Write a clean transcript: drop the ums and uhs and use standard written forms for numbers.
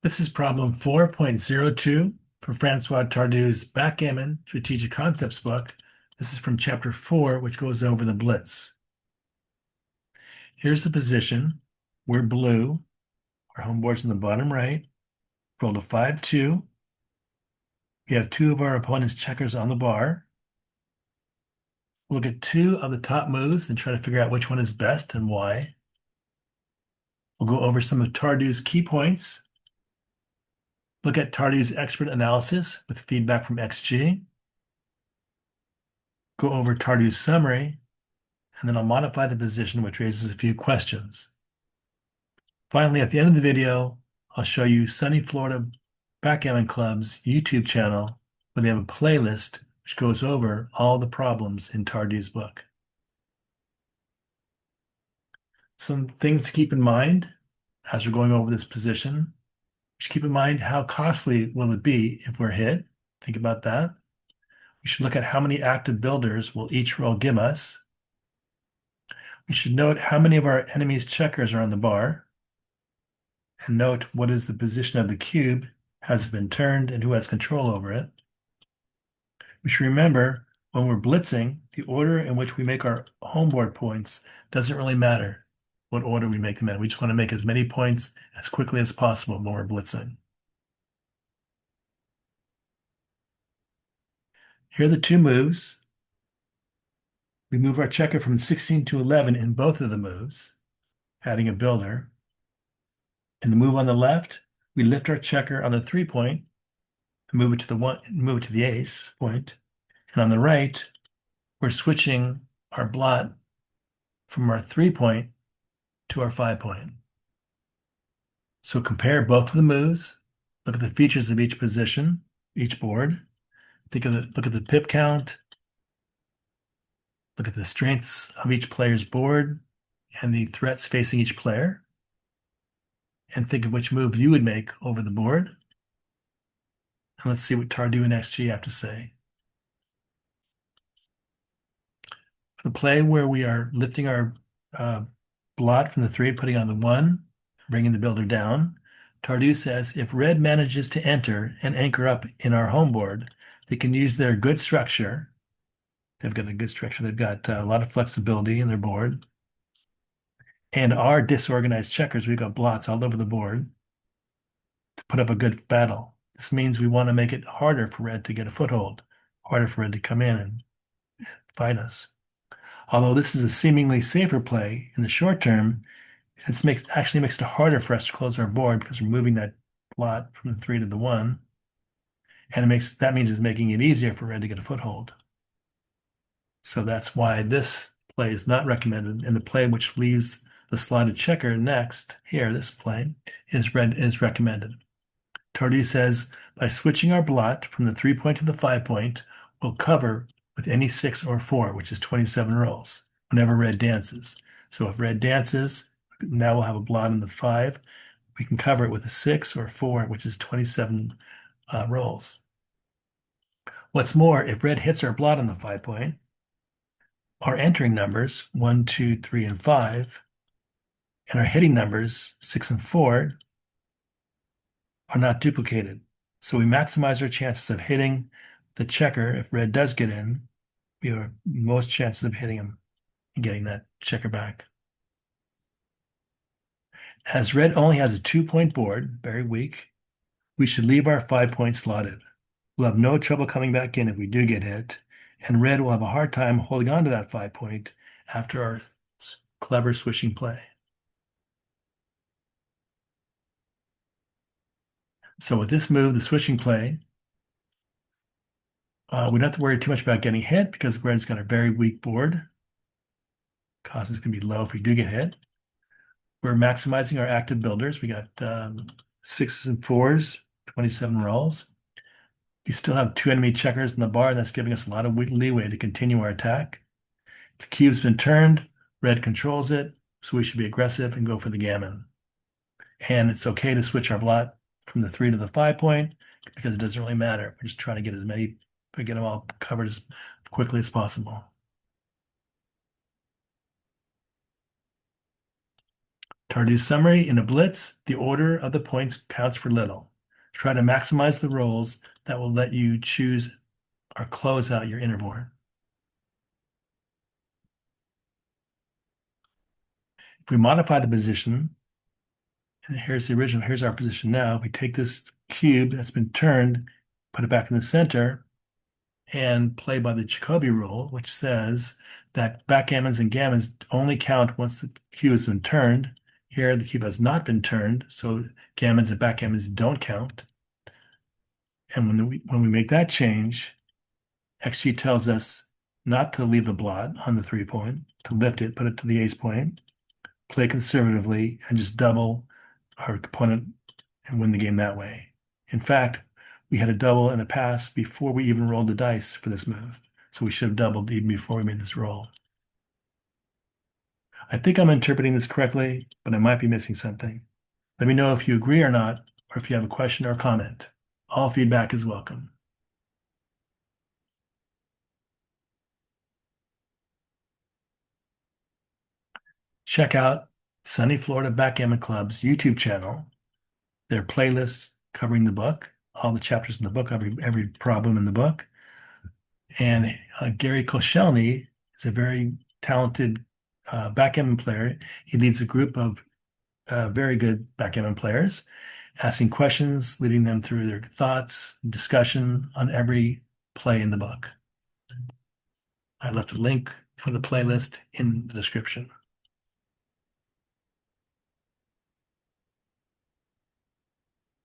This is problem 4.02 for Francois Tardieu's Backgammon Strategic Concepts book. This is from chapter 4, which goes over the blitz. Here's the position. We're blue. Our home board's in the bottom right. Rolled a 5-2. We have two of our opponent's checkers on the bar. We'll look at two of the top moves and try to figure out which one is best and why. We'll go over some of Tardieu's key points. Look at Tardieu's expert analysis with feedback from XG. Go over Tardieu's summary, and then I'll modify the position, which raises a few questions. Finally, at the end of the video, I'll show you Sunny Florida Backgammon Club's YouTube channel, where they have a playlist which goes over all the problems in Tardieu's book. Some things to keep in mind as we're going over this position. We should keep in mind how costly will it be if we're hit. Think about that. We should look at how many active builders will each roll give us. We should note how many of our enemy's checkers are on the bar. And note what is the position of the cube, has it been turned, and who has control over it. We should remember when we're blitzing, the order in which we make our homeboard points doesn't really matter what order we make them in. We just want to make as many points as quickly as possible when we're blitzing. Here are the two moves. We move our checker from 16 to 11 in both of the moves, adding a builder. In the move on the left, we lift our checker on the 3-point and move it to the ace point. And on the right, we're switching our blot from our 3-point to our 5-point. So compare both of the moves, look at the features of each position, each board. Look at the pip count, look at the strengths of each player's board and the threats facing each player, and think of which move you would make over the board. And let's see what Tardieu and XG have to say. For the play where we are lifting our blot from the 3, putting it on the 1, bringing the builder down, Tardieu says if red manages to enter and anchor up in our home board, they can use their good structure. They've got a good structure. They've got a lot of flexibility in their board. And our disorganized checkers, we've got blots all over the board to put up a good battle. This means we want to make it harder for red to get a foothold, harder for red to come in and fight us. Although this is a seemingly safer play in the short term, it actually makes it harder for us to close our board because we're moving that blot from the 3 to the 1. And that means it's making it easier for red to get a foothold. So that's why this play is not recommended. And the play which leaves the slotted checker next, here, this play, is recommended. Tardieu says, by switching our blot from the 3-point to the 5-point, we'll cover with any 6 or 4, which is 27 rolls, whenever red dances. So if red dances, now we'll have a blot in the 5. We can cover it with a 6 or 4, which is 27 rolls. What's more, if red hits our blot on the 5-point, our entering numbers, 1, 2, 3, and 5, and our hitting numbers, 6 and 4, are not duplicated. So we maximize our chances of hitting the checker. If red does get in, we have most chances of hitting him and getting that checker back. As red only has a 2-point board, very weak, we should leave our 5-point slotted. We'll have no trouble coming back in if we do get hit, and red will have a hard time holding on to that 5-point after our clever switching play. So with this move, the switching play, we don't have to worry too much about getting hit because red's got a very weak board. Cost is going to be low if we do get hit. We're maximizing our active builders. We got 6s and 4s, 27 rolls. We still have 2 enemy checkers in the bar, and that's giving us a lot of leeway to continue our attack. The cube's been turned, red controls it, so we should be aggressive and go for the gammon. And it's okay to switch our blot from the 3 to the 5-point because it doesn't really matter. We're just trying to get them all covered as quickly as possible. Tardieu summary: in a blitz, the order of the points counts for little. Try to maximize the rolls that will let you choose or close out your inner board. If we modify the position, and here's the original, here's our position now. We take this cube that's been turned, put it back in the center, and play by the Jacobi rule, which says that backgammons and gammons only count once the cube has been turned. Here, the cube has not been turned, so gammons and backgammons don't count. And when we make that change, XG tells us not to leave the blot on the 3-point, to lift it, put it to the ace point, play conservatively, and just double our opponent and win the game that way. In fact, we had a double and a pass before we even rolled the dice for this move. So we should have doubled even before we made this roll. I think I'm interpreting this correctly, but I might be missing something. Let me know if you agree or not, or if you have a question or comment. All feedback is welcome. Check out Sunny Florida Backgammon Club's YouTube channel, their playlists covering the book, all the chapters in the book, every problem in the book. And Gary Koscielny is a very talented backgammon player. He leads a group of very good backgammon players, asking questions, leading them through their thoughts, discussion on every play in the book. I left a link for the playlist in the description.